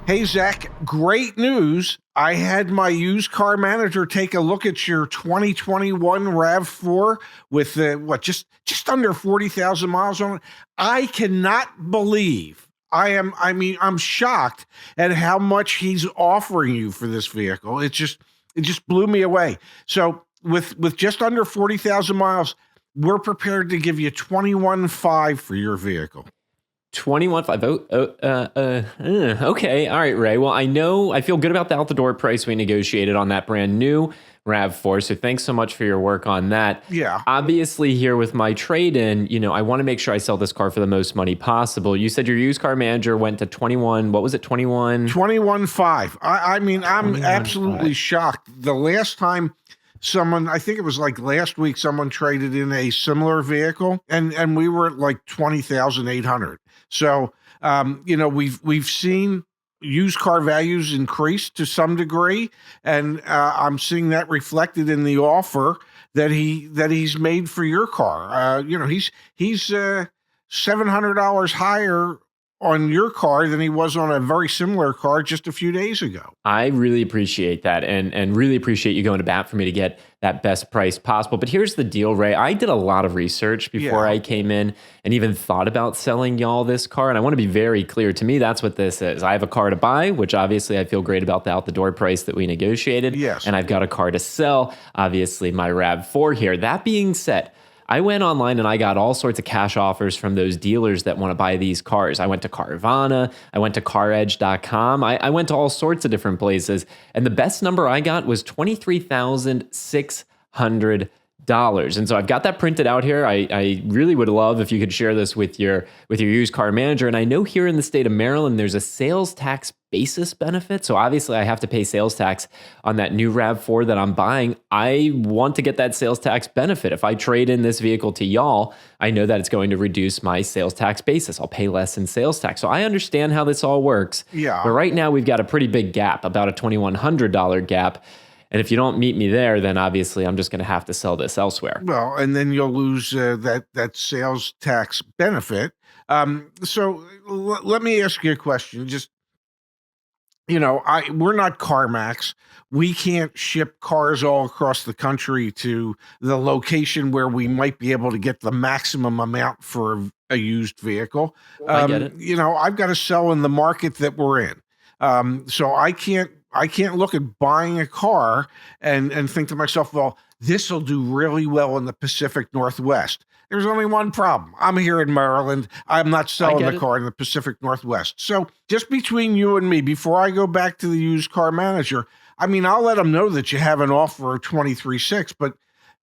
Hey, Zach, great news. I had my used car manager take a look at your 2021 RAV4 with just under 40,000 miles on it. I cannot believe I'm shocked at how much he's offering you for this vehicle. It just blew me away. So with just under 40,000 miles, we're prepared to give you 21.5 for your vehicle. 21.5. Okay. All right, Ray. Well, I feel good about the out the door price we negotiated on that brand new RAV4. So thanks so much for your work on that. Yeah. Obviously, here with my trade-in, I want to make sure I sell this car for the most money possible. You said your used car manager went to 21. What was it? 21? 21.5. I'm absolutely 21.5. shocked. The last time I think it was like last week, someone traded in a similar vehicle and we were at like 20,800. So, we've seen used car values increase to some degree, and I'm seeing that reflected in the offer that he's made for your car. He's $700 higher on your car than he was on a very similar car just a few days ago. I really appreciate that and really appreciate you going to bat for me to get that best price possible. But here's the deal, Ray. I did a lot of research before I came in and even thought about selling y'all this car. And I want to be very clear. To me, that's what this is. I have a car to buy, which obviously I feel great about the out the door price that we negotiated. Yes. And I've got a car to sell, obviously my RAV4 here. That being said, I went online and I got all sorts of cash offers from those dealers that want to buy these cars. I went to Carvana, I went to CarEdge.com, I went to all sorts of different places. And the best number I got was $23,600. And so I've got that printed out here. I really would love if you could share this with your used car manager. And I know here in the state of Maryland, there's a sales tax basis benefit. So obviously I have to pay sales tax on that new RAV4 that I'm buying. I want to get that sales tax benefit. If I trade in this vehicle to y'all, I know that it's going to reduce my sales tax basis. I'll pay less in sales tax. So I understand how this all works. Yeah. But right now we've got a pretty big gap, about a $2,100 gap. And if you don't meet me there, then obviously I'm just going to have to sell this elsewhere. Well, and then you'll lose that sales tax benefit. So let me ask you a question. Just, we're not CarMax. We can't ship cars all across the country to the location where we might be able to get the maximum amount for a used vehicle. I get it. I've got to sell in the market that we're in. So I can't look at buying a car and think to myself, well, this will do really well in the Pacific Northwest. There's only one problem. I'm here in Maryland. I'm not selling the car in the Pacific Northwest. So just between you and me, before I go back to the used car manager, I'll let them know that you have an offer of 23.6, but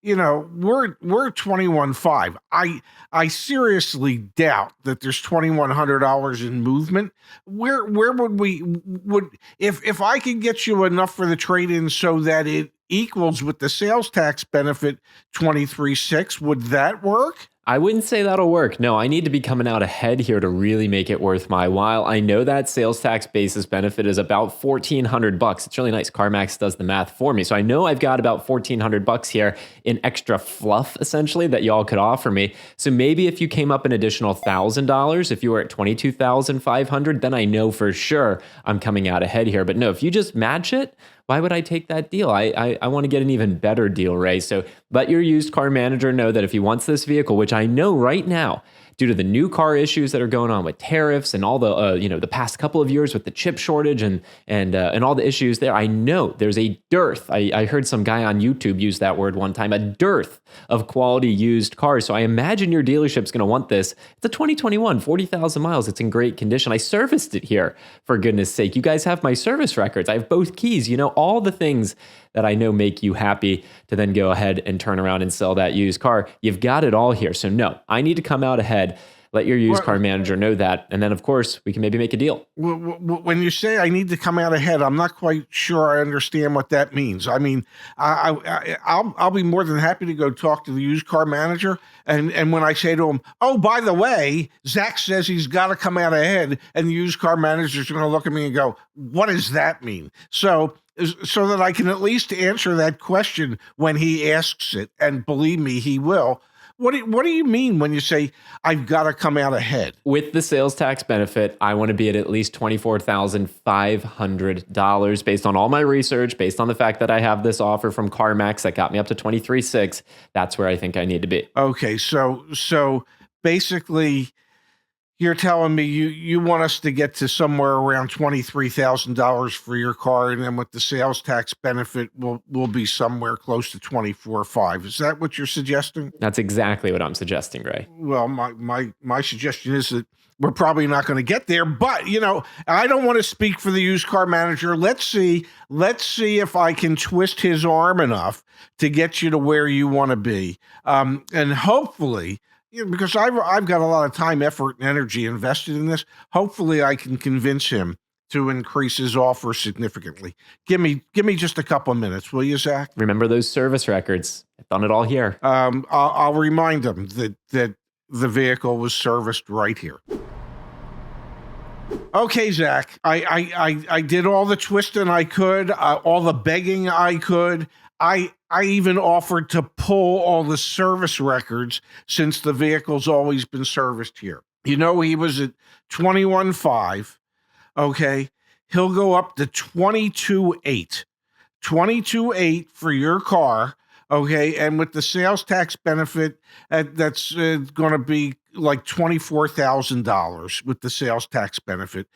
we're 21.5. I seriously doubt that there's $2,100 in movement. Where would if I could get you enough for the trade-in so that it equals with the sales tax benefit 23.6, would that work? I wouldn't say that'll work. No, I need to be coming out ahead here to really make it worth my while. I know that sales tax basis benefit is about $1,400. It's really nice. CarMax does the math for me. So I know I've got about $1,400 here in extra fluff, essentially, that y'all could offer me. So maybe if you came up an additional $1,000, if you were at $22,500, then I know for sure I'm coming out ahead here. But no, if you just match it, why would I take that deal? I want to get an even better deal, Ray. So let your used car manager know that if he wants this vehicle, which I know right now, due to the new car issues that are going on with tariffs and all the the past couple of years with the chip shortage and all the issues there, I know there's a dearth. I heard some guy on YouTube use that word one time, a dearth of quality used cars. So I imagine your dealership's going to want this. It's a 2021, 40,000 miles. It's in great condition. I serviced it here, for goodness sake. You guys have my service records. I have both keys. All the things that I know make you happy to then go ahead and turn around and sell that used car. You've got it all here. So no, I need to come out ahead. Let your used car manager know that. And then, of course, we can maybe make a deal. When you say I need to come out ahead, I'm not quite sure I understand what that means. I'll be more than happy to go talk to the used car manager. And when I say to him, oh, by the way, Zach says he's got to come out ahead, and the used car manager's going to look at me and go, what does that mean? So that I can at least answer that question when he asks it, and believe me, he will. What do you mean when you say I've got to come out ahead? With the sales tax benefit, I want to be at least $24,500 based on all my research, based on the fact that I have this offer from CarMax that got me up to 23.6. That's where I think I need to be. Okay, so basically, you're telling me you want us to get to somewhere around $23,000 for your car, and then with the sales tax benefit, we'll be somewhere close to 24.5. Is that what you're suggesting? That's exactly what I'm suggesting, Ray. Well, my suggestion is that we're probably not going to get there, but I don't want to speak for the used car manager. Let's see if I can twist his arm enough to get you to where you want to be, and hopefully. Because I've got a lot of time, effort, and energy invested in this. Hopefully, I can convince him to increase his offer significantly. Give me just a couple of minutes, will you, Zach? Remember those service records. I've done it all here. I'll remind him that the vehicle was serviced right here. Okay, Zach, I did all the twisting I could, all the begging I could. I even offered to pull all the service records since the vehicle's always been serviced here. He was at 21.5. Okay. He'll go up to 22.8. 22.8 for your car. Okay. And with the sales tax benefit, that's going to be like $24,000 with the sales tax benefit.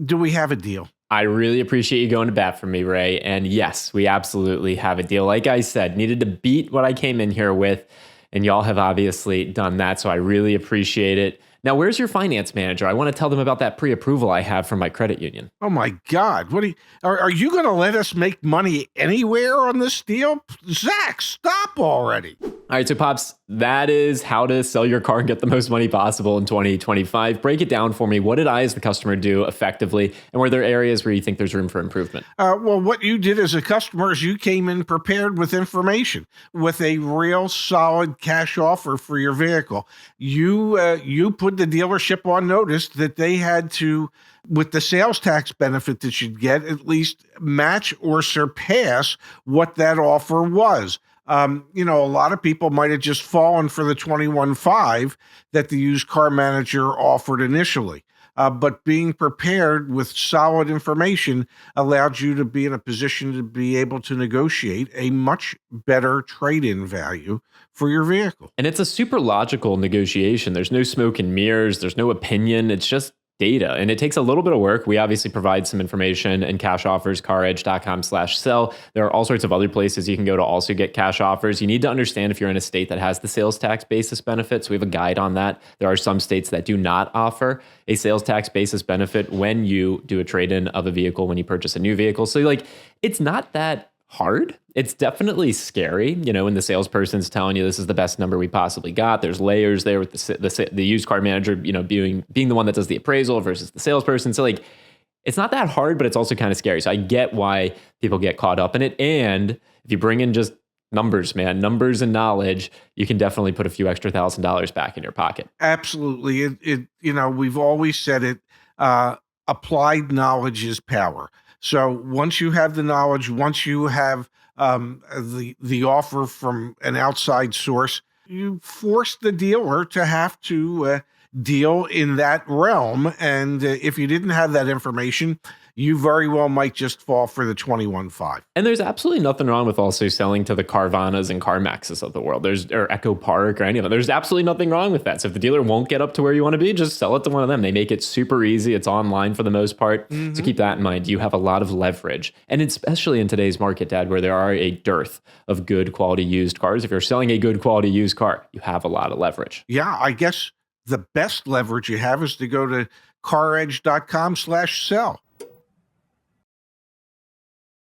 Do we have a deal? I really appreciate you going to bat for me, Ray. And yes, we absolutely have a deal. Like I said, needed to beat what I came in here with, and y'all have obviously done that. So I really appreciate it. Now, where's your finance manager? I want to tell them about that pre-approval I have from my credit union. Oh my God. Are you going to let us make money anywhere on this deal? Zach, stop already. All right, so Pops, that is how to sell your car and get the most money possible in 2025. Break it down for me. What did I as the customer do effectively? And were there areas where you think there's room for improvement? Well, what you did as a customer is you came in prepared with information, with a real solid cash offer for your vehicle. You put the dealership on notice that they had to, with the sales tax benefit that you'd get, at least match or surpass what that offer was. A lot of people might have just fallen for the 21.5 that the used car manager offered initially. But being prepared with solid information allowed you to be in a position to be able to negotiate a much better trade-in value for your vehicle. And it's a super logical negotiation. There's no smoke and mirrors. There's no opinion. It's just data. And it takes a little bit of work. We obviously provide some information and cash offers, caredge.com/sell. There are all sorts of other places you can go to also get cash offers. You need to understand if you're in a state that has the sales tax basis benefit. So we have a guide on that. There are some states that do not offer a sales tax basis benefit when you do a trade-in of a vehicle, when you purchase a new vehicle. So it's not that hard. It's definitely scary, when the salesperson's telling you this is the best number we possibly got. There's layers there with the used car manager, being the one that does the appraisal versus the salesperson. So it's not that hard, but it's also kind of scary. So I get why people get caught up in it. And if you bring in just numbers and knowledge, you can definitely put a few extra $1,000 back in your pocket. Absolutely. We've always said it, applied knowledge is power. So once you have the knowledge, once you have the offer from an outside source, you force the dealer to have to deal in that realm. And if you didn't have that information, you very well might just fall for the 21.5. And there's absolutely nothing wrong with also selling to the Carvanas and CarMaxes of the world. Or Echo Park or any of them. There's absolutely nothing wrong with that. So if the dealer won't get up to where you want to be, just sell it to one of them. They make it super easy. It's online for the most part. Mm-hmm. So keep that in mind. You have a lot of leverage. And especially in today's market, Dad, where there are a dearth of good quality used cars. If you're selling a good quality used car, you have a lot of leverage. Yeah, I guess the best leverage you have is to go to caredge.com/sell.